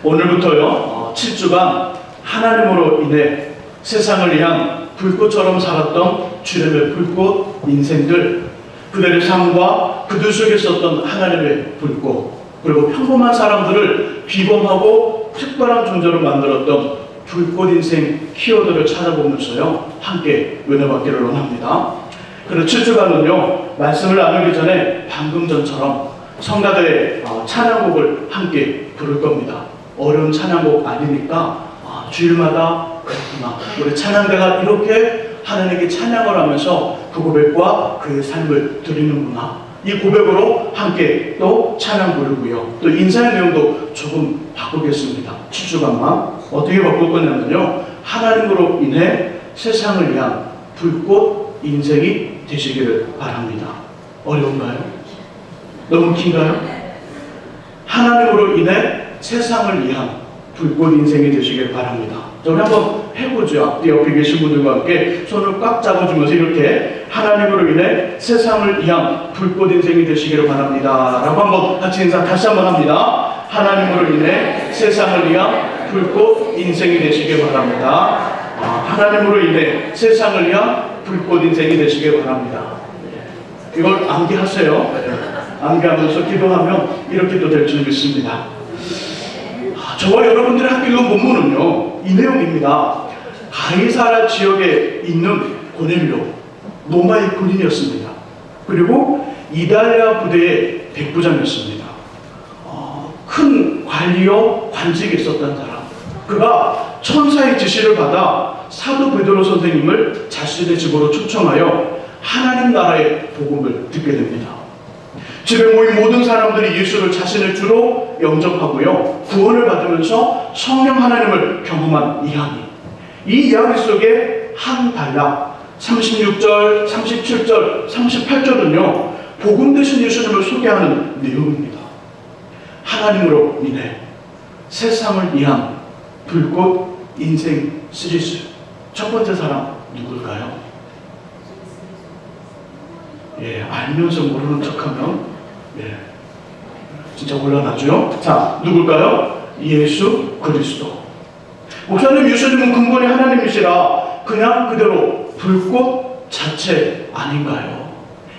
오늘부터요 7주간 하나님으로 인해 세상을 향한 불꽃처럼 살았던 주님의 불꽃 인생들, 그들의 삶과 그들 속에 있었던 하나님의 불꽃, 그리고 평범한 사람들을 비범하고 특별한 존재로 만들었던 불꽃 인생 키워드를 찾아보면서요 함께 은혜 받기를 원합니다. 그리고 7주간은요 말씀을 나누기 전에 방금 전처럼 성가대의 찬양곡을 함께 부를 겁니다. 어려운 찬양곡 아니니까 주일마다 그렇구나, 우리 찬양대가 이렇게 하나님께 찬양을 하면서 그 고백과 그의 삶을 드리는구나, 이 고백으로 함께 또 찬양 부르고요, 또 인사의 내용도 조금 바꾸겠습니다. 7주간만 어떻게 바꿀 거냐면요, 하나님으로 인해 세상을 위한 불꽃 인생이 되시기를 바랍니다. 어려운가요? 너무 긴가요? 하나님으로 인해 세상을 위한 불꽃 인생이 되시길 바랍니다. 자, 우리 한번 해보죠. 앞뒤 옆에 계신 분들과 함께 손을 꽉 잡아주면서 이렇게 하나님으로 인해 세상을 위한 불꽃 인생이 되시기를 바랍니다 라고 한번 같이 인사 다시 한번 합니다. 하나님으로 인해 세상을 위한 불꽃 인생이 되시길 바랍니다. 하나님으로 인해 세상을 위한 불꽃 인생이 되시길 바랍니다. 이걸 암기하세요. 암기하면서 기도하면 이렇게 또 될 줄 믿습니다. 저와 여러분들의 학교 읽은 본문은요 이 내용입니다. 가이사라 지역에 있는 고넬료, 로마의 군인이었습니다. 그리고 이달리아 부대의 백부장이었습니다. 큰 관리요 관직이 있었던 사람, 그가 천사의 지시를 받아 사도 베드로 선생님을 자신의 집으로 초청하여 하나님 나라의 복음을 듣게 됩니다. 집에 모인 모든 사람들이 예수를 자신의 주로 영접하고요, 구원을 받으면서 성령 하나님을 경험한 이야기, 이 이야기 속에 한 단락 36절, 37절, 38절은요 복음 되신 예수님을 소개하는 내용입니다. 하나님으로 인해 세상을 위한 불꽃 인생 시리즈 첫 번째 사람 누굴까요? 알면서 모르는 척하면 진짜 곤란하죠. 자, 누굴까요? 예수 그리스도. 목사님, 예수님은 근본이 하나님이시라 그냥 그대로 불꽃 자체 아닌가요?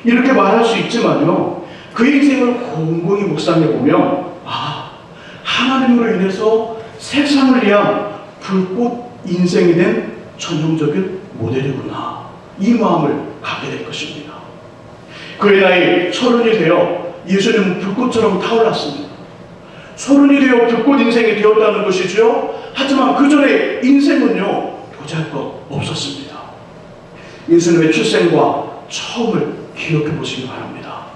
이렇게 말할 수 있지만요, 그 인생을 곰곰이 묵상해보면 하나님으로 인해서 세상을 위한 불꽃 인생이 된 전형적인 모델이구나, 이 마음을 갖게 될 것입니다. 그의 나이 30이 되어 예수님은 불꽃처럼 타올랐습니다. 30이 되어 불꽃 인생이 되었다는 것이죠. 하지만 그 전에 인생은요 보잘것 없었습니다. 예수님의 출생과 처음을 기억해 보시기 바랍니다.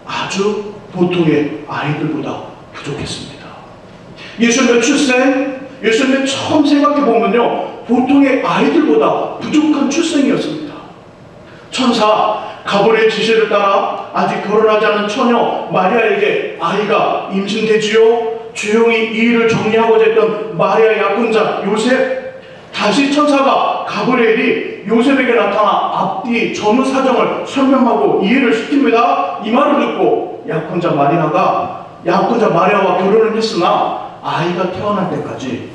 아주 보통의 아이들보다 부족했습니다. 예수님의 출생, 예수님의 처음 생각해 보면요 보통의 아이들보다 부족한 출생이었습니다. 천사 가브리엘의 지시를 따라 아직 결혼하지 않은 처녀 마리아에게 아이가 임신되지요. 조용히 이 일을 정리하고자 했던 마리아의 약혼자 요셉, 다시 천사가 가브리엘이 요셉에게 나타나 앞뒤 전후 사정을 설명하고 이해를 시킵니다. 이 말을 듣고 약혼자 마리아와 결혼을 했으나 아이가 태어날 때까지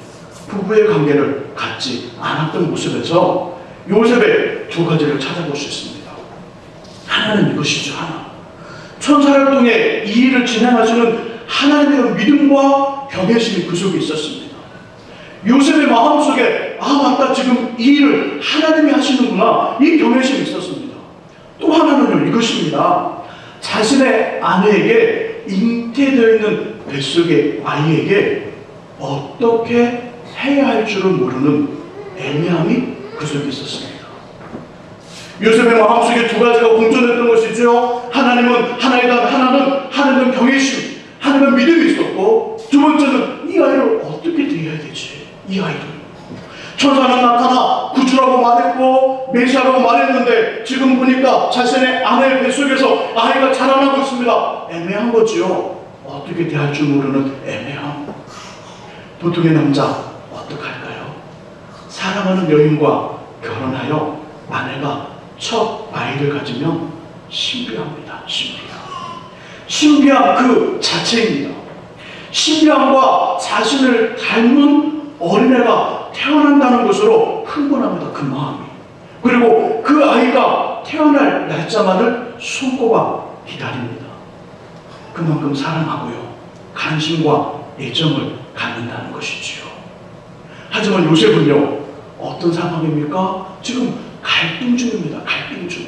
부부의 관계를 갖지 않았던 모습에서 요셉의 두 가지를 찾아볼 수 있습니다. 하나는 이것이죠. 하나, 천사를 통해 이 일을 진행하시는 하나님의 믿음과 경외심이 그 속에 있었습니다. 요셉의 마음속에 맞다, 지금 이 일을 하나님이 하시는구나, 이 경외심이 있었습니다. 또 하나는요 이것입니다. 자신의 아내에게 잉태되어 있는 뱃속의 아이에게 어떻게 해야 할 줄을 모르는 애매함이 그 속에 있었습니다. 요셉의 마음속에 두 가지가 공존했던 것이죠. 하나님은 하나이다, 하나는 경외심, 하나님은 믿음이 있었고, 두 번째는 이 아이를 어떻게 대해야 되지, 이 아이를. 천사는 나타나 구주라고 말했고 메시아라고 말했는데 지금 보니까 자신의 아내의 뱃속에서 아이가 자라나고 있습니다. 애매한 거지요. 어떻게 대할 줄 모르는 애매함. 보통의 남자 어떡할까요? 사랑하는 여인과 결혼하여 아내가 첫 아이를 가지면 신비합니다. 신비함 그 자체입니다. 신비함과 자신을 닮은 어린애가 태어난다는 것으로 흥분합니다. 그 마음이. 그리고 그 아이가 태어날 날짜만을 손꼽아 기다립니다. 그만큼 사랑하고요, 관심과 애정을 갖는다는 것이지요. 하지만 요셉은요, 어떤 상황입니까? 지금 갈등 중입니다. 갈등 중.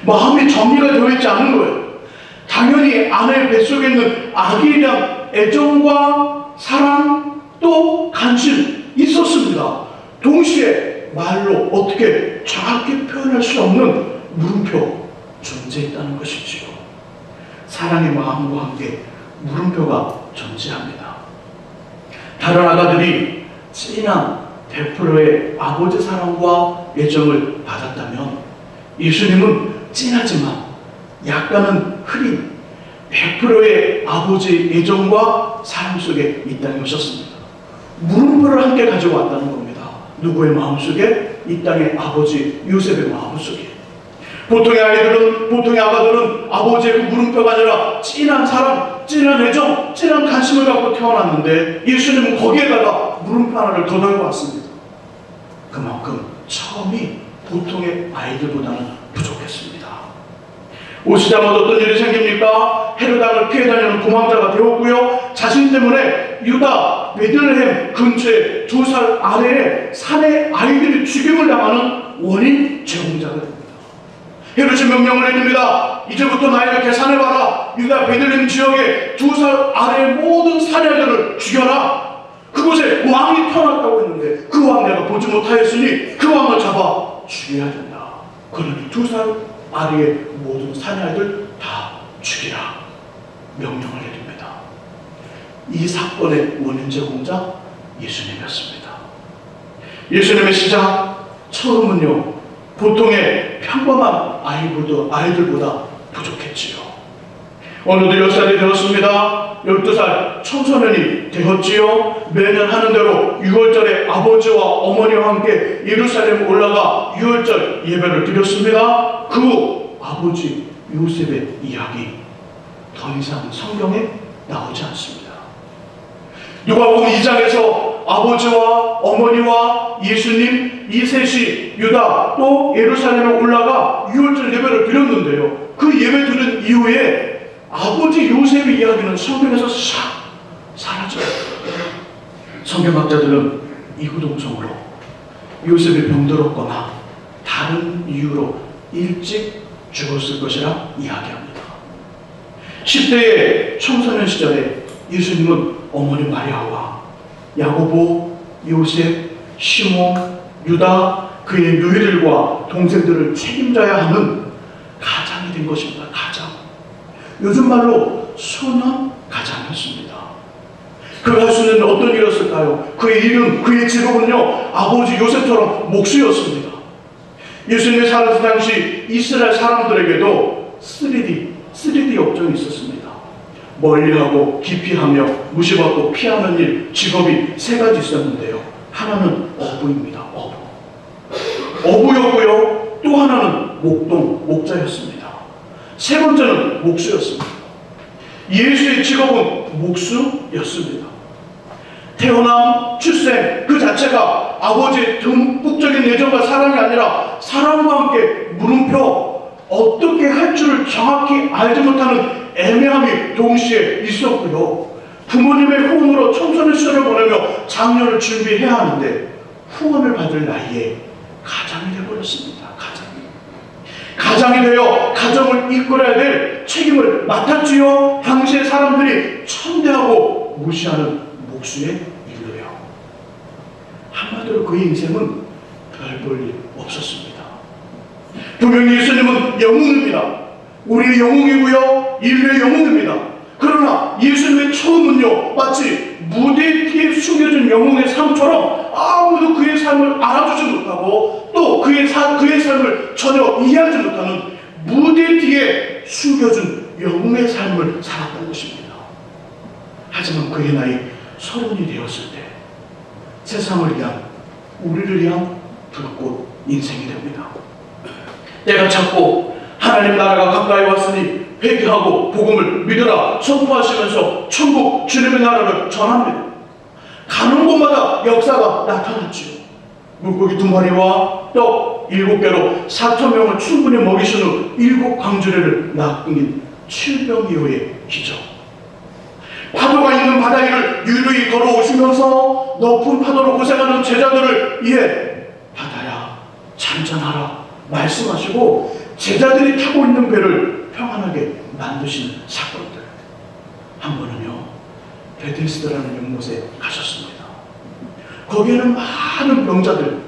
마음이 정리가 되어 있지 않은 거예요. 당연히 아내의 뱃속에 있는 아기에 대한 애정과 사랑, 또 관심 있었습니다. 동시에 말로 어떻게 정확히 표현할 수 없는 물음표 존재했다는 것이지요. 사랑의 마음과 함께 물음표가 존재합니다. 다른 아가들이 진한 100%의 아버지 사랑과 애정을 받았다면, 예수님은 진하지만 약간은 흐린 100%의 아버지의 애정과 사랑 속에 이 땅에 오셨습니다. 물음표를 함께 가지고 왔다는 겁니다. 누구의 마음속에? 이 땅의 아버지 요셉의 마음속에. 보통의 아이들은, 보통의 아가들은 아버지의 그 물음표가 아니라 진한 사랑, 진한 애정, 진한 관심을 갖고 태어났는데, 예수님은 거기에다가 물음표 하나를 더 달고 왔습니다. 그만큼 처음이 보통의 아이들보다는 부족했습니다. 오시자마자 어떤 일이 생깁니까? 헤로당을 피해 다니는 도망자가 되었고요, 자신 때문에 유다 베들레헴 근처에 2살 아래에 산의 아이들이 죽임을 당하는 원인 제공자가 됩니다. 헤롯이 명령을 내립니다. 이제부터 나이를 계산해봐라. 유다 베들레헴 지역에 2살 아래의 모든 사내들을 죽여라. 그곳에 왕이 태어났다고 했는데 그 왕 내가 보지 못하였으니 그 왕을 잡아 죽여야 된다. 그러니 2살 아래의 모든 사내아이들 다 죽이라 명령을 내립니다. 이 사건의 원인 제공자 예수님이었습니다. 예수님의 시작 처음은요, 보통의 평범한 아이들보다 부족했지요. 어느덧 10살이 되었습니다. 12살 청소년이 되었지요. 매년 하는 대로 6월절에 아버지와 어머니와 함께 예루살렘에 올라가 6월절 예배를 드렸습니다. 그 후 아버지 요셉의 이야기 더 이상 성경에 나오지 않습니다. 누가복음 2장에서 아버지와 어머니와 예수님 이 셋이 유다 또 예루살렘에 올라가 6월절 예배를 드렸는데요, 그 예배 드린 이후에 아버지 요셉의 이야기는 성경에서 싹 사라져요. 성경학자들은 이구동성으로 요셉이 병들었거나 다른 이유로 일찍 죽었을 것이라 이야기합니다. 10대의 청소년 시절에 예수님은 어머니 마리아와 야고보, 요셉, 시몬, 유다, 그의 누이들과 동생들을 책임져야 하는 가장이 된 것입니다. 가장. 요즘 말로 소년 가장이었습니다. 그가 할 수 있는 어떤 일이었을까요? 그의 일은, 그의 직업은요, 아버지 요셉처럼 목수였습니다. 예수님이 살았을 당시 이스라엘 사람들에게도 3D 업종이 있었습니다. 멀리하고 기피하며 무시받고 피하는 일, 직업이 3가지 있었는데요, 하나는 어부입니다. 어부였고요, 또 하나는 목자였습니다. 3번째는 목수였습니다. 예수의 직업은 목수였습니다. 태어남, 출생 그 자체가 아버지의 듬뿍적인 애정과 사랑이 아니라 사랑과 함께 물음표, 어떻게 할 줄을 정확히 알지 못하는 애매함이 동시에 있었고요, 부모님의 후원으로 청소년 시절을 보내며 장년을 준비해야 하는데 후원을 받을 나이에 가장이 되어버렸습니다. 가장이 되어 가정을 이끌어야 될 책임을 맡았지요. 당시의 사람들이 천대하고 무시하는 목수의 일로요. 한마디로 그의 인생은 별 볼 일 없었습니다. 분명히 예수님은 영웅입니다. 우리의 영웅이고요, 인류의 영웅입니다. 그러나 예수님의 처음은요, 마치 무대 뒤에 숨겨진 영웅의 삶처럼 아무도 그의 삶을 알아주지 못하고 또 그의 삶을 전혀 이해하지 못하는 무대 뒤에 숨겨진 영웅의 삶을 살았던 것입니다. 하지만 그의 나이 30이 되었을 때 세상을 위한, 우리를 위한 불꽃 인생이 됩니다. 때가 찼고 하나님 나라가 가까이 왔으니 회개하고 복음을 믿으라 선포하시면서 천국 주님의 나라를 전합니다. 가는 곳마다 역사가 나타났지요. 물고기 2마리와 떡 7개로 4,000명을 충분히 먹이신 후 7 광주리를 낚은 7병 이후의 기적. 파도가 있는 바다 위를 유유히 걸어오시면서 높은 파도로 고생하는 제자들을 위해 바다야 잔잔하라 말씀하시고 제자들이 타고 있는 배를 평안하게 만드시는 사건들. 한 번은요, 베데스다라는 연못에 가셨습니다. 거기에는 많은 병자들,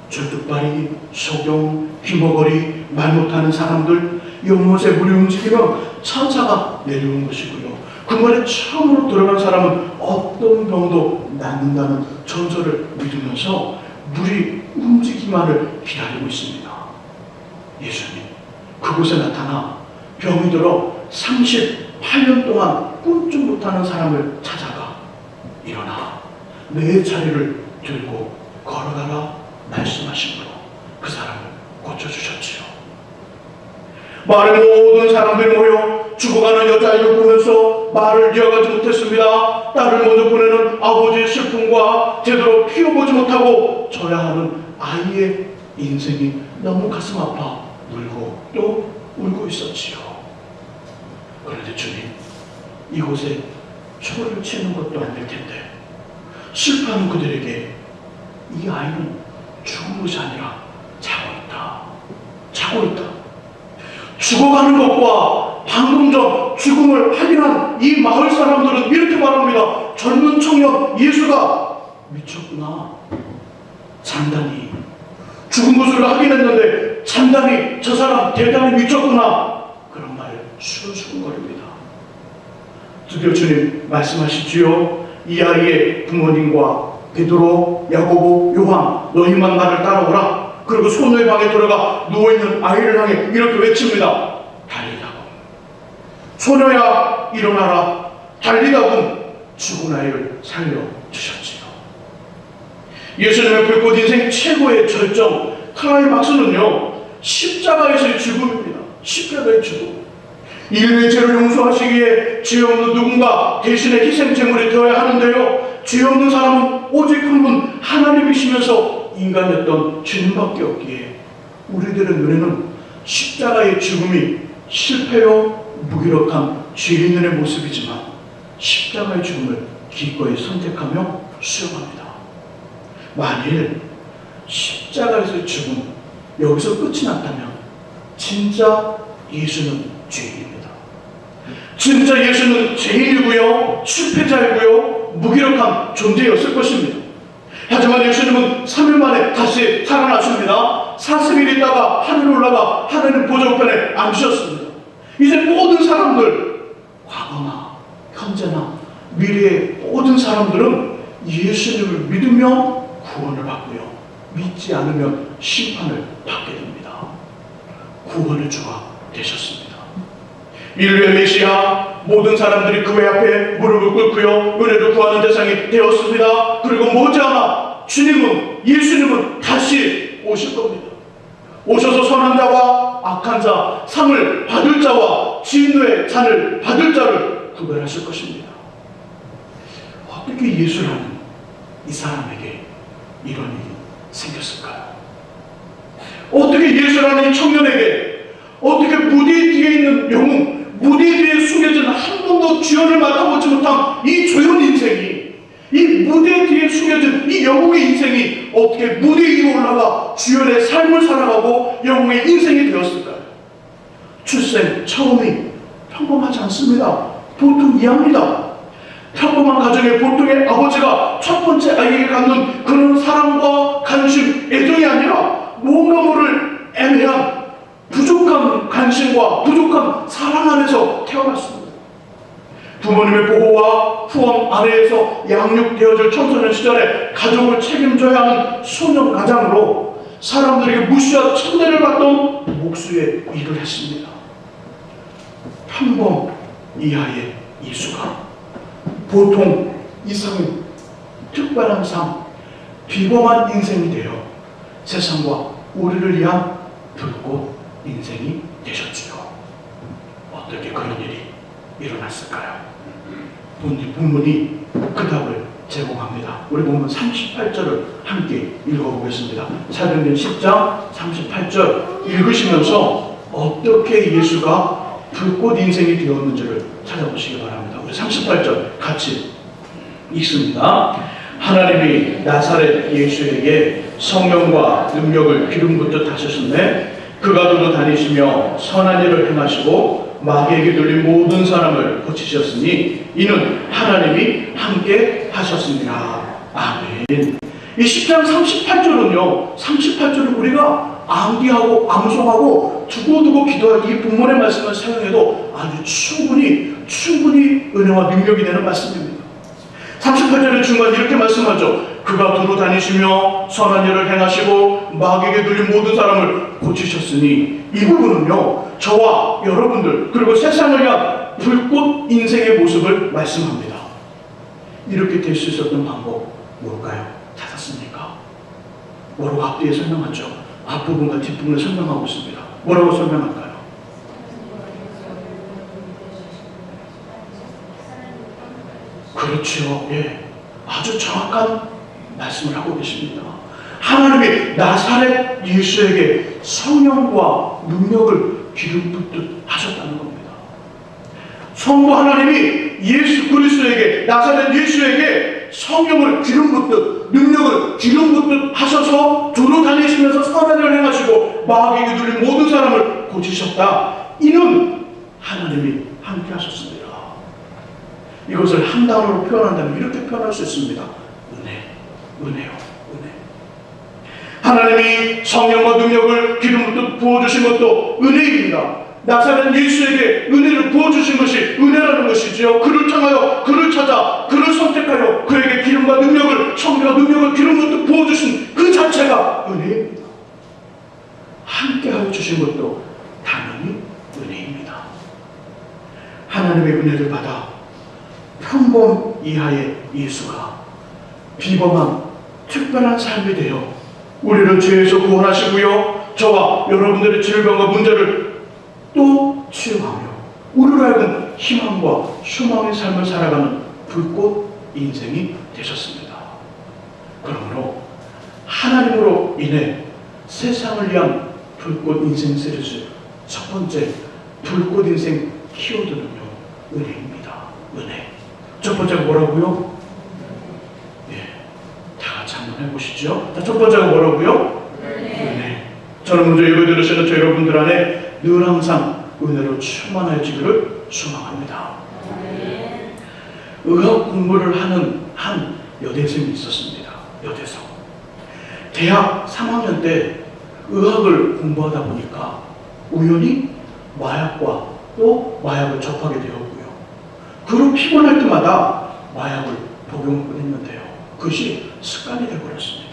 절뚝발이, 소경, 귀머거리, 말 못하는 사람들, 연못에 물이 움직이면 천사가 내려온 것이고요. 그 말에 처음으로 들어간 사람은 어떤 병도 낫는다는 전설을 믿으면서 물이 움직이기만을 기다리고 있습니다. 예수님 그곳에 나타나 병이 들어 38년 동안 꿈도 못하는 사람을 찾아가 일어나 내 자리를 들고 걸어가라 말씀하심으로 그 사람을 고쳐주셨지요. 마을의 모든 사람들이 모여 죽어가는 여자아이를 보면서 말을 이어가지 못했습니다. 딸을 먼저 보내는 아버지의 슬픔과 제대로 키워보지 못하고 져야 하는 아이의 인생이 너무 가슴 아파 울고 또 울고 있었지요. 그런데 주님, 이곳에 초를 치는 것도 안 될 텐데 슬퍼하는 그들에게 이 아이는 죽은 것이 아니라 자고 있다. 자고 있다. 죽어가는 것과 방금 전 죽음을 확인한 이 마을 사람들은 이렇게 말합니다. 젊은 청년 예수가 미쳤구나. 잠단히 죽은 것을 확인했는데 잠단히 저 사람 대단히 미쳤구나. 그런 말을 수근수근거립니다. 드디어 주님 말씀하시지요. 이 아이의 부모님과 베드로, 야고보, 요한 너희만 나를 따라오라. 그리고 소녀의 방에 들어가 누워있는 아이를 향해 이렇게 외칩니다. 달리다군. 소녀야 일어나라. 달리다군. 죽은 아이를 살려주셨지요. 예수님의 불꽃 인생 최고의 절정 클라이막스는요, 십자가에서의 죽음입니다. 십자가의 죽음. 인류의 죄를 용서하시기에 죄 없는 누군가 대신에 희생제물이 되어야 하는데요, 죄 없는 사람은 오직 한 분 하나님이시면서 인간이었던 주님밖에 없기에 우리들의 눈에는 십자가의 죽음이 실패요 무기력한 죄인의 모습이지만 십자가의 죽음을 기꺼이 선택하며 수용합니다. 만일 십자가에서의 죽음 여기서 끝이 났다면 진짜 예수는 죄인입니다. 진짜 예수는 죄인이고요, 실패자이고요, 무기력한 존재였을 것입니다. 하지만 예수님은 3일 만에 다시 살아나십니다. 40일 있다가 하늘 올라가 하나님 보좌우편에 앉으셨습니다. 이제 모든 사람들, 과거나 현재나 미래의 모든 사람들은 예수님을 믿으며 구원을 받고요, 믿지 않으면 심판을 받게 됩니다. 구원의 주가 되셨습니다. 인류의 메시아, 모든 사람들이 그 배 앞에 무릎을 꿇고요, 은혜를 구하는 대상이 되었습니다. 그리고 머지않아 주님은, 예수님은 다시 오실 겁니다. 오셔서 선한 자와 악한 자, 상을 받을 자와 진노의 잔을 받을 자를 구별하실 것입니다. 어떻게 예수라는 이 사람에게 이런 일이 생겼을까요? 어떻게 예수라는 이 청년에게, 어떻게 무대 뒤에 있는 영웅, 무대 뒤에 숨겨진 한 번도 주연을 맡아보지 못한 이 조연 인생이, 이 무대 뒤에 숨겨진 이 영웅의 인생이 어떻게 무대 위로 올라가 주연의 삶을 살아가고 영웅의 인생이 되었을까요? 출생 처음이 평범하지 않습니다. 보통 이해합니다. 평범한 가정의 보통의 아버지가 첫 번째 아이에게 갖는 그런 사랑과 관심, 애정이 아니라 뭔가 모를 애매한 부족한 관심과 부족한 사랑 안에서 태어났습니다. 부모님의 보호와 후원 아래에서 양육되어질 청소년 시절에 가족을 책임져야 하는 소년 가장으로 사람들에게 무시와 천대를 받던 목수의 일을 했습니다. 평범 이하의 예수가 보통 이상의 특별한 삶, 비범한 인생이 되어 세상과 우리를 위한 불꽃 인생이 되셨지요. 어떻게 그런 일이 일어났을까요? 본문이 그 답을 제공합니다. 우리 본문 38절을 함께 읽어보겠습니다. 사도행전 10장 38절 읽으시면서 어떻게 예수가 불꽃 인생이 되었는지를 찾아보시기 바랍니다. 우리 38절 같이 읽습니다. 하나님이 나사렛 예수에게 성령과 능력을 기름 붓듯 하셨음에 그가 두루 다니시며 선한 일을 행하시고 마귀에게 들린 모든 사람을 고치셨으니 이는 하나님이 함께 하셨습니다. 아멘. 이 10장 38절은요, 38절은 우리가 암기하고 암송하고 두고두고 기도할 이 본문의 말씀을 사용해도 아주 충분히 은혜와 능력이 되는 말씀입니다. 38절의 중간 이렇게 말씀하죠. 그가 두루 다니시며 선한 일을 행하시고 마귀에게 들린 모든 사람을 고치셨으니, 이 부분은요 저와 여러분들 그리고 세상을 향한 불꽃 인생의 모습을 말씀합니다. 이렇게 될 수 있었던 방법 뭘까요? 찾았습니까? 뭐라고 앞뒤에 설명하죠? 앞부분과 뒷부분을 설명하고 있습니다. 뭐라고 설명할까요? 그렇죠. 예, 아주 정확한 말씀을 하고 계십니다. 하나님이 나사렛 예수에게 성령과 능력을 기름 붓듯 하셨다는 겁니다. 성부 하나님이 예수 그리스도에게, 나사렛 예수에게 성령을 기름 붓듯, 능력을 기름 붓듯 하셔서 두루 다니시면서 선한 일을 행하시고 마귀에게 들린 모든 사람을 고치셨다. 이는 하나님이 함께 하셨습니다. 이것을 한 단어로 표현한다면 이렇게 표현할 수 있습니다. 은혜요. 은혜. 하나님이 성령과 능력을 기름 붓듯 부어주신 것도 은혜입니다. 나사렛 예수에게 은혜를 부어주신 것이 은혜라는 것이지요. 그를 통하여, 그를 찾아, 그를 선택하여 그에게 기름과 능력을, 성령과 능력을 기름 붓듯 부어주신 그 자체가 은혜입니다. 함께하여 주신 것도 당연히 은혜입니다. 하나님의 은혜를 받아 평범 이하의 예수가 비범한 특별한 삶이 되어 우리를 죄에서 구원하시고요, 저와 여러분들의 질병과 문제를 또 치유하며 우리로 하여금 희망과 소망의 삶을 살아가는 불꽃 인생이 되셨습니다. 그러므로 하나님으로 인해 세상을 위한 불꽃 인생 시리즈 첫 번째 불꽃 인생 키워드는요, 은혜입니다. 은혜. 첫 번째가 뭐라고요? 다 같이 한번 해보시죠. 첫 번째가 뭐라고요? 은혜. 저는 먼저 예배 들으시는 저 여러분들 안에 늘 항상 은혜로 충만해지기를 소망합니다. 의학 공부를 하는 한 여대생이 있었습니다. 여대생. 대학 3학년 때 의학을 공부하다 보니까 우연히 마약과 또 마약을 접하게 되었고요. 그로 피곤할 때마다 마약을 복용을 했는데요, 그것이 습관이 되어버렸습니다.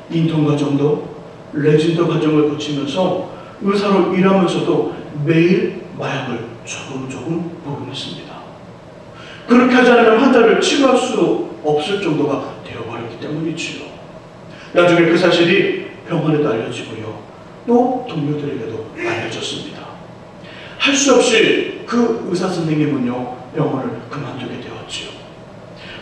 인턴 과정도 레진더 과정을 거치면서 의사로 일하면서도 매일 마약을 조금 복용했습니다. 그렇게 하지 않으면 환자를 치료할 수 없을 정도가 되어버렸기 때문이지요. 나중에 그 사실이 병원에도 알려지고요, 또 동료들에게도 알려졌습니다. 할 수 없이 그 의사 선생님은요, 병원을 그만두게 되었지요.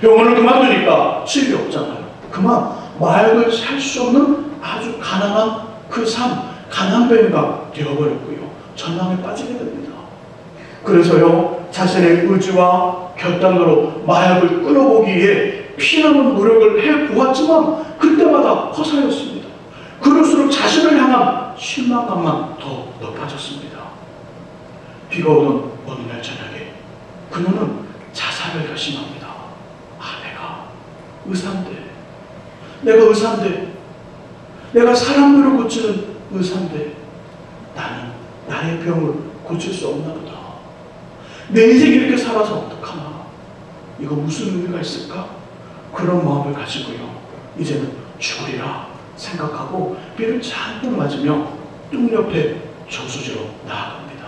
병원을 그만두니까 집이 없잖아요. 그만 마약을 살 수 없는 아주 가난한 그 삶, 가난뱅이가 되어버렸고요, 절망에 빠지게 됩니다. 그래서요, 자신의 의지와 결단으로 마약을 끊어보기 위해 피나는 노력을 해보았지만 그때마다 허사였습니다. 그럴수록 자신을 향한 실망감만 더 높아졌습니다. 비가 오던 어느 날 저녁에 그녀는 자살을 결심합니다. 내가 의사인데, 내가 사람들을 고치는 의사인데 나는 나의 병을 고칠 수 없나 보다. 내 인생이 이렇게 살아서 어떡하나, 이거 무슨 의미가 있을까? 그런 마음을 가지고요, 이제는 죽으리라 생각하고 비를 잔뜩 맞으며 똥 옆에 저수지로 나아갑니다.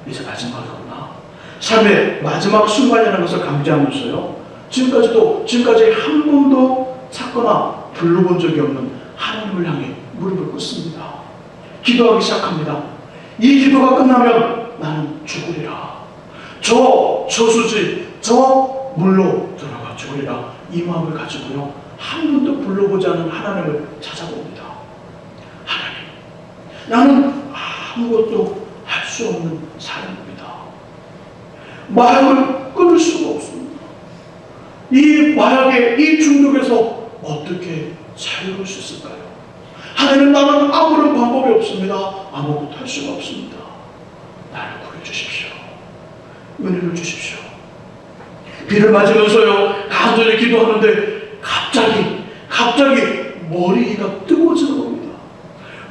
이제 마지막이구나, 삶의 마지막 순간이라는 것을 감지하면서요, 지금까지 한 번도 찾거나 불러본 적이 없는 하나님을 향해 무릎을 꿇습니다. 기도하기 시작합니다. 이 기도가 끝나면 나는 죽으리라. 저 저수지, 저 물로 들어가 죽으리라. 이 마음을 가지고요, 한 번도 불러보지 않은 하나님을 찾아봅니다. 하나님, 나는 아무것도 할 수 없는 사람입니다. 마약을 끊을 수가 없습니다. 이 마약의 이 중독에서 어떻게 자유로울 수 있을까요? 하나님, 나는 아무런 방법이 없습니다. 아무것도 할 수가 없습니다. 나를 구해주십시오. 은혜를 주십시오. 비를 맞으면서요, 간절히 기도하는데 갑자기 머리가 뜨거워지는 겁니다.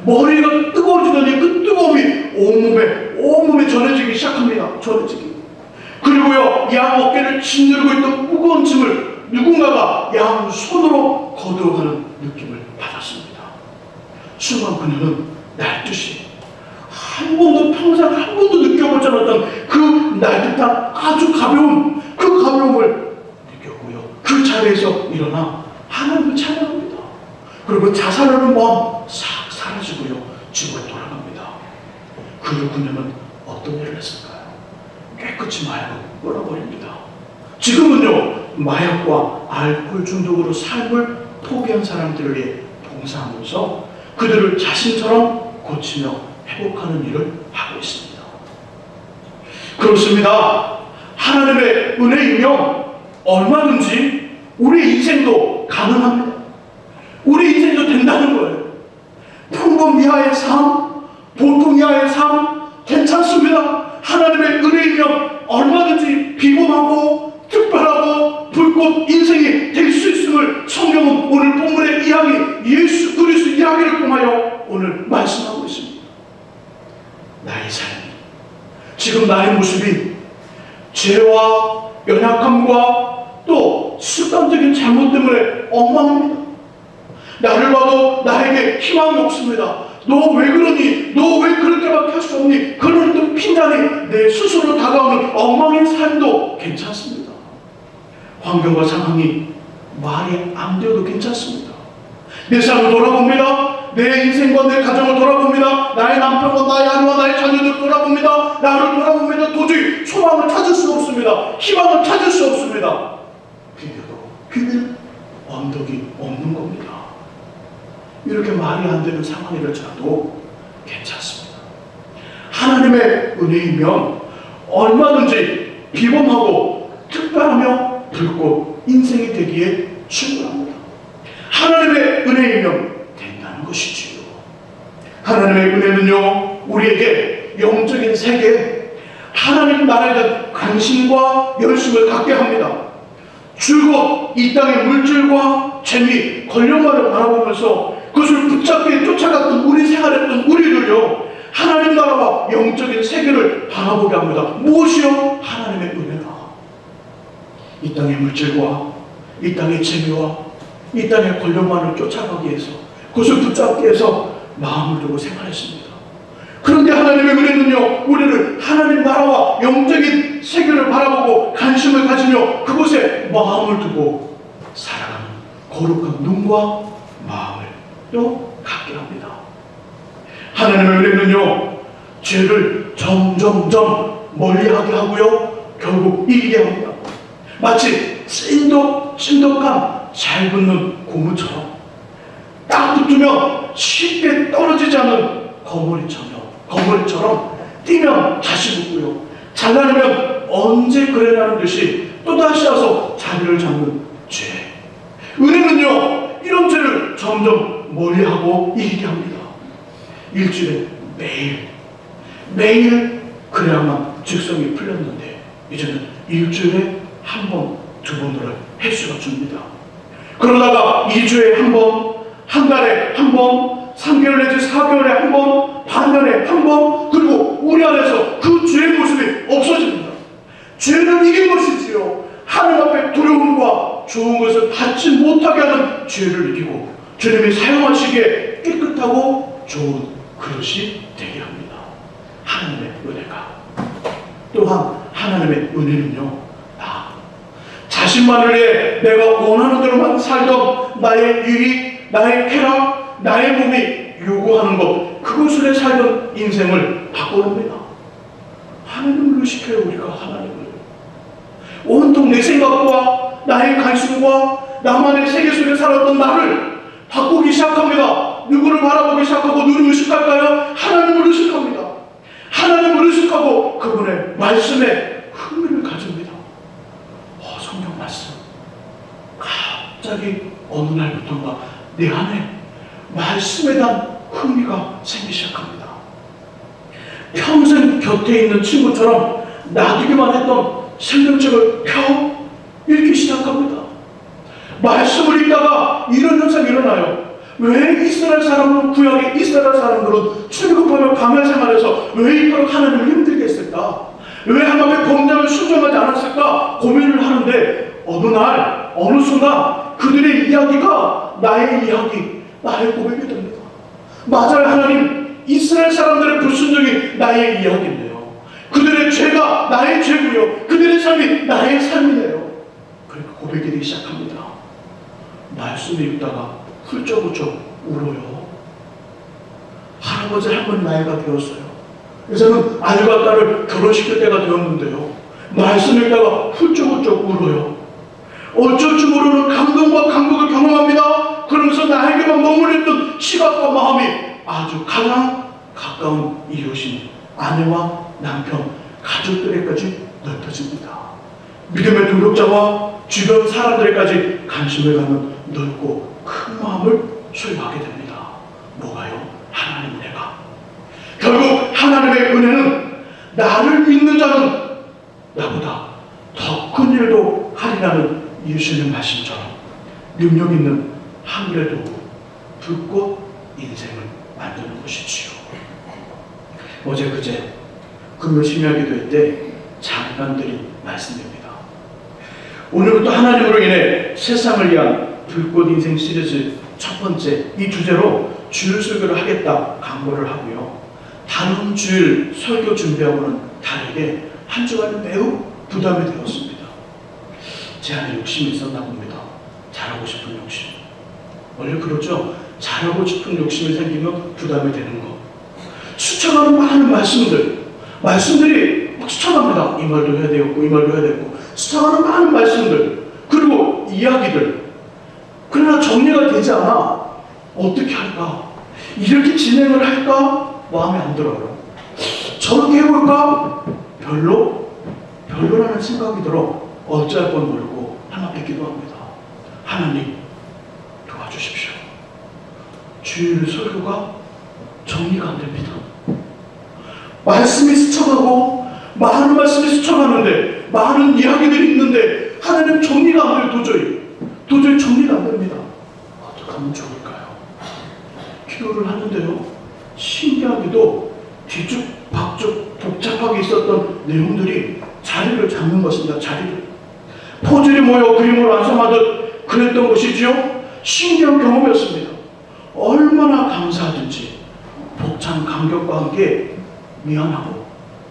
머리가 뜨거워지더니 그 뜨거움이 온몸에 전해지기 시작합니다. 전해지기. 그리고요, 양 어깨를 짓누르고 있던 무거운 짐을 누군가가 양 손으로 거두어가는 느낌을 받았습니다. 순간 그녀는 날듯이 평생 한 번도 느껴보지 않았던 그 날듯한 아주 가벼운 그 가벼움을 느꼈고요, 그 자리에서 일어나 하나님을 찬양합니다. 그리고 자살하는 마음 싹 사라지고요, 집으로 돌아갑니다. 그리고 그녀는 어떤 일을 했을까요? 깨끗이 마약을 끊어버립니다. 지금은요, 마약과 알코올 중독으로 삶을 포기한 사람들을 위해 봉사하면서 그들을 자신처럼 고치며 회복하는 일을 하고 있습니다. 그렇습니다. 하나님의 은혜이면 얼마든지 우리 인생도 가능합니다. 우리 인생도 된다는 거예요. 평범 이하의 삶, 보통 이하의 삶 괜찮습니다. 하나님의 은혜이면 얼마든지 비범하고 특별하고 불꽃 인생이 될 수 있음을 성경은 오늘 본문의 이야기, 예수 그리스도 이야기를 통하여 오늘 말씀하고 있습니다. 나의 삶이, 지금 나의 모습이 죄와 연약함과 또 습관적인 잘못 때문에 엉망입니다. 나를 봐도 나에게 희망이 없습니다. 너 왜 그러니? 너 왜 그렇게밖에 할 수 없니? 그런 또 핀잔이 내 스스로 다가오는 엉망인 삶도 괜찮습니다. 환경과 상황이 말이 안 되어도 괜찮습니다. 내 삶을 돌아봅니다. 내 인생과 내 가정을 돌아봅니다. 나의 남편과 나의 아내와 나의 자녀들을 돌아봅니다. 나를 돌아봅니다. 도저히 소망을 찾을 수 없습니다. 희망을 찾을 수 없습니다. 비빌 언덕이 없는 겁니다. 이렇게 말이 안 되는 상황이라도 괜찮습니다. 하나님의 은혜이면 얼마든지 비범하고 특별하며 불꽃 인생이 되기에 충분합니다. 하나님의 은혜이면 된다는 것이지요. 하나님의 은혜는요, 우리에게 영적인 세계에 하나님 나라에 대한 관심과 열심을 갖게 합니다. 줄곧 이 땅의 물질과 재미, 권력만을 바라보면서 그것을 붙잡게 쫓아갔던 우리 생활했던 우리를요, 하나님 나라와 영적인 세계를 바라보게 합니다. 무엇이요? 하나님의 은혜라. 이 땅의 물질과 이 땅의 재미와 이 땅의 권력만을 쫓아가기 위해서, 그것을 붙잡기 위해서 마음을 두고 생활했습니다. 그런데 하나님의 은혜는요, 우리를 하나님 나라와 영적인 세계를 바라보고 관심을 가지며 그곳에 마음을 두고 살아가는 거룩한 눈과 마음을 또 갖게 합니다. 하나님의 은혜는요, 죄를 점점점 멀리하게 하고요, 결국 이기게 합니다. 마치 찐득한 잘 붙는 고무처럼 딱 붙으면 쉽게 떨어지지 않는 거머리처럼 뛰면 다시 붙고요, 잘라내면 언제 그래라는 듯이 또다시 와서 자리를 잡는 죄. 은혜는요, 이런 죄를 점점 멀리하고 이기게 합니다. 일주일에 매일 그래야만 직성이 풀렸는데 이제는 일주일에 한 번, 두 번으로 횟수가 줍니다. 그러다가 2주에 한 번, 한 달에 한 번, 3개월 내지 4개월에 한 번, 반년에 한 번, 그리고 우리 안에서 그 죄의 모습이 없어집니다. 죄는 이긴 것이지요. 하나님 앞에 두려움과 좋은 것을 받지 못하게 하는 죄를 이기고 주님이 사용하시기에 깨끗하고 좋은 그릇이 되게 합니다. 하나님의 은혜가. 또한 하나님의 은혜는요, 자신만을 위해 내가 원하는 대로만 살던 나의 유익, 나의 쾌락, 나의 몸이 요구하는 것, 그것을 위해 살던 인생을 바꿔놓습니다. 하나님을 의식해요. 우리가 하나님을 온통 내 생각과 나의 관심과 나만의 세계 속에 살았던 나를 바꾸기 시작합니다. 누구를 바라보기 시작하고 누구를 의식할까요? 하나님을 의식합니다. 하나님을 의식하고 그분의 말씀에 흥미를 가집니다. 성경 말씀. 갑자기 어느 날부터인가 내 안에 말씀에 대한 흥미가 생기기 시작합니다. 평생 곁에 있는 친구처럼 놔두기만 했던 성경책을 펴 읽기 시작합니다. 말씀을 읽다가 이런 현상이 일어나요. 왜 이스라엘 사람은 구약의 이스라엘 사람들은 출국하며 광야 생활에서 왜 이토록 하나님을 힘들게 했을까? 왜 하나님의 범죄를 순종하지 않았을까? 고민을 하는데 어느 날 어느 순간 그들의 이야기가 나의 이야기, 나의 고백이 됩니다. 맞아요. 하나님, 이스라엘 사람들의 불순종이 나의 이야기인데요. 그들의 죄가 나의 죄고요. 그들의 삶이 나의 삶이네요. 그리고 고백이 되기 시작합니다. 말씀을 읽다가 훌쩍훌쩍 울어요. 할아버지 할머니 나이가 되었어요. 이제는 아들과 딸을 결혼시킬 때가 되었는데요. 말씀 읽다가 훌쩍훌쩍 울어요. 어쩔 줄 모르는 감동과 감격을 경험합니다. 그러면서 나에게만 머무르던 시각과 마음이 아주 가장 가까운 이웃인 아내와 남편, 가족들에까지 넓혀집니다. 믿음의 동력자와 주변 사람들에까지 관심을 갖는 넓고 큰 마음을 소유하게 됩니다. 뭐가요? 하나님 은혜가. 결국 하나님의 은혜는 나를 믿는 자는 나보다 더 큰 일도 하리라는 예수님 말씀처럼 능력 있는 하늘에도 불꽃 인생을 만드는 것이지요. 어제 그제 금요 심야 기도회 때 잠깐들이 말씀드립니다. 오늘부터 하나님으로 인해 세상을 위한 불꽃 인생 시리즈 첫 번째 이 주제로 주일 설교를 하겠다 강구를 하고요. 다음 주일 설교 준비하고는 다르게 한 주간이 매우 부담이 되었습니다. 제 안에 욕심이 있었나 봅니다. 잘하고 싶은 욕심. 원래 그렇죠. 잘하고 싶은 욕심이 생기면 부담이 되는 것. 수청하는 많은 말씀들이 막 수청합니다. 이 말도 해야 되겠고 이 말도 해야 되고 수청하는 많은 말씀들 그리고 이야기들. 그러나 정리가 되지 않아 어떻게 할까? 이렇게 진행을 할까? 마음에 안 들어요. 저렇게 해볼까? 별로라는 생각이 들어 어찌할 건 모르고 하나님께 기도합니다. 하나님 도와주십시오. 주일 설교가 정리가 안 됩니다. 말씀이 스쳐가고 많은 말씀이 스쳐가는데 많은 이야기들이 있는데 하나님 정리가 안 돼요. 도저히 정리가 안 됩니다. 어떻게 하면 좋을까요? 기도를 하는데요. 신기하게도 뒤쪽 박쪽 복잡하게 있었던 내용들이 자리를 잡는 것입니다. 포즈리 모여 그림을 완성하듯 그랬던 것이지요. 신기한 경험이었습니다. 얼마나 감사하든지 벅찬 감격과 함께 미안하고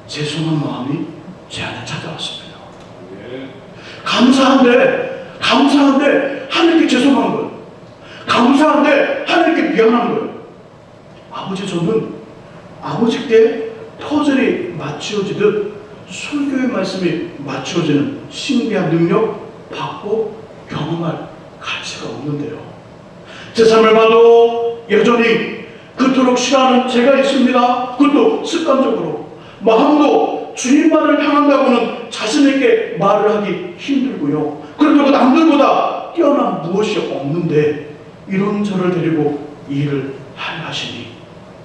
죄송한 마음이 제 안에 찾아왔습니다. 감사한데 하나님께 죄송한 거예요. 감사한데 하나님께 미안한 거예요. 아버지, 저는 아버지께 퍼즐이 맞추어지듯 설교의 말씀이 맞추어지는 신비한 능력 받고 경험할 가치가 없는데요. 제 삶을 봐도 여전히 그토록 싫어하는 제가 있습니다. 그것도 습관적으로. 마음도 주님만을 향한다고는 자신에게 말을 하기 힘들고요. 그렇다고 남들보다 뛰어난 무엇이 없는데 이런 저를 데리고 일을 하시니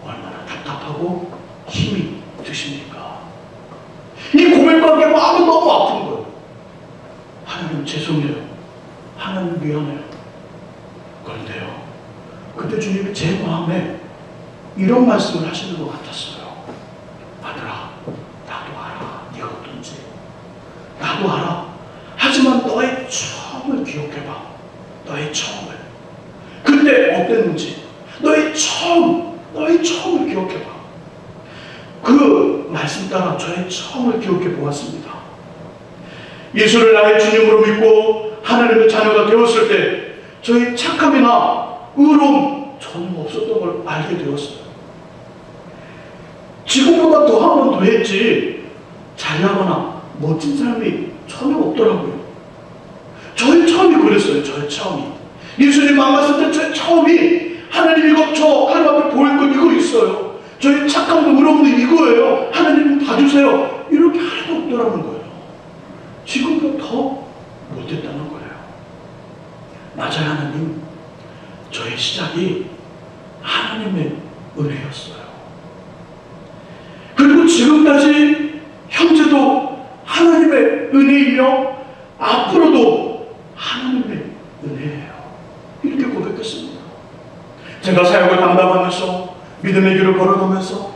얼마나 답답하고 힘이 드십니까? 이 고백과 함께 마음이 너무 아픈 거예요. 하나님 죄송해요. 하나님 미안해요. 그런데요, 그때 주님이 제 마음에 이런 말씀을 하시는 것 같았어요. 아들아, 나도 알아. 네가 어떤지. 나도 알아. 하지만 너의 처음을 기억해봐. 너의 처음을. 그때 어땠는지. 너의 처음을 기억해봐. 그 말씀 따라 저의 처음을 기억해 보았습니다. 예수를 나의 주님으로 믿고 하나님의 자녀가 되었을 때 저의 착함이나 의로움 전혀 없었던 걸 알게 되었어요. 지금보다 더하면 더했지 잘나거나 멋진 사람이 처음에 없더라고요. 저의 처음이 그랬어요. 저의 처음이. 예수님 만났을 때 저의 처음이 하나님 이거 저 하나님 앞에 보일 것 이거 있어요. 저희 착함도 의로움도 이거예요. 하나님 봐주세요. 이렇게 하나도 없더라는 거예요. 지금도 더 못했다는 거예요. 맞아요, 하나님. 저의 시작이 하나님의 은혜였어요. 그리고 지금까지 형제도 하나님의 은혜이며 앞으로도 하나님의 은혜예요. 이렇게 고백했습니다. 제가 사역을 담당하면서 믿음의 길을 걸어가면서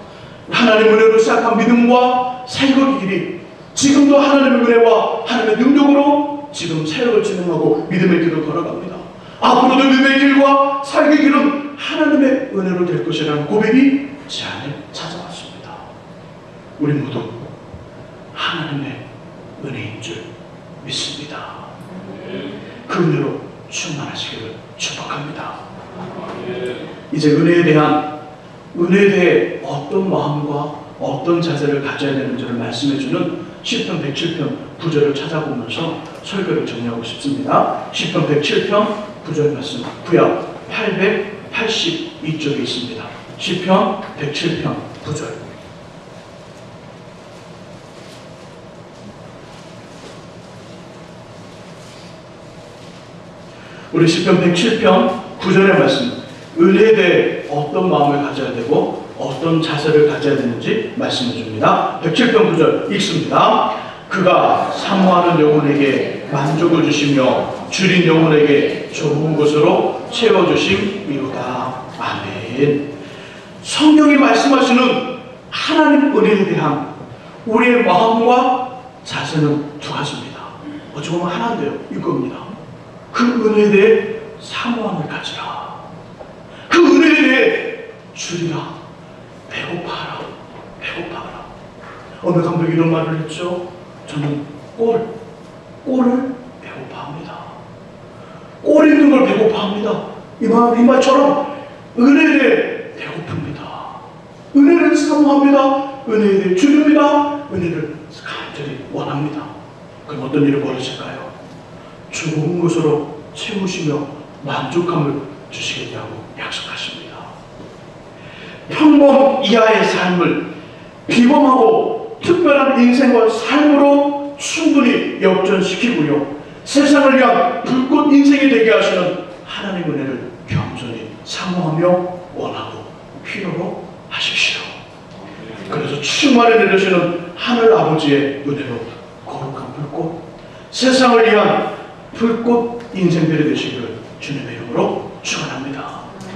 하나님 은혜로 시작한 믿음과 사역의 길이 지금도 하나님의 은혜와 하나님의 능력으로 지금 사역을 진행하고 믿음의 길을 걸어갑니다. 앞으로도 믿음의 길과 사역의 길은 하나님의 은혜로 될 것이라는 고백이 제 안에 찾아왔습니다. 우리 모두 하나님의 은혜인 줄 믿습니다. 그 은혜로 충만하시기를 축복합니다. 이제 은혜에 대해 어떤 마음과 어떤 자세를 가져야 되는지를 말씀해주는 시편 107편 9절을 찾아보면서 설교를 정리하고 싶습니다. 시편 107편 9절 말씀 구약 882쪽에 있습니다. 시편 107편 9절. 우리 시편 107편 9절의 말씀, 은혜에 대해 어떤 마음을 가져야 되고 어떤 자세를 가져야 되는지 말씀해 줍니다. 107편 9절 읽습니다. 그가 사모하는 영혼에게 만족을 주시며 줄인 영혼에게 좋은 것으로 채워주심이로다. 아멘. 성경이 말씀하시는 하나님 은혜에 대한 우리의 마음과 자세는 두 가지입니다. 어찌 보면 하나인데요. 이겁니다. 그 은혜에 대해 사모함을 가지라. 그 은혜에 대해 줄이라. 배고파라. 배고파라. 어느 감독이 이런 말을 했죠. 저는 꼴을 배고파합니다. 꼴 있는 걸 배고파합니다. 이 말처럼 은혜에 대해 배고픕니다. 은혜를 사모합니다. 은혜에 대해 줄입니다. 은혜를 간절히 원합니다. 그럼 어떤 일이 벌어질까요? 좋은 것으로 채우시며 만족함을 주시겠다고 약속하십니다. 평범 이하의 삶을 비범하고 특별한 인생과 삶으로 충분히 역전시키고요. 세상을 위한 불꽃 인생이 되게 하시는 하나님의 은혜를 겸손히 사모하며 원하고 필요로 하십시오. 그래서 충만히 내려주시는 하늘 아버지의 은혜로 거룩한 불꽃, 세상을 위한 불꽃 인생들이 되시기를 주님의 이름으로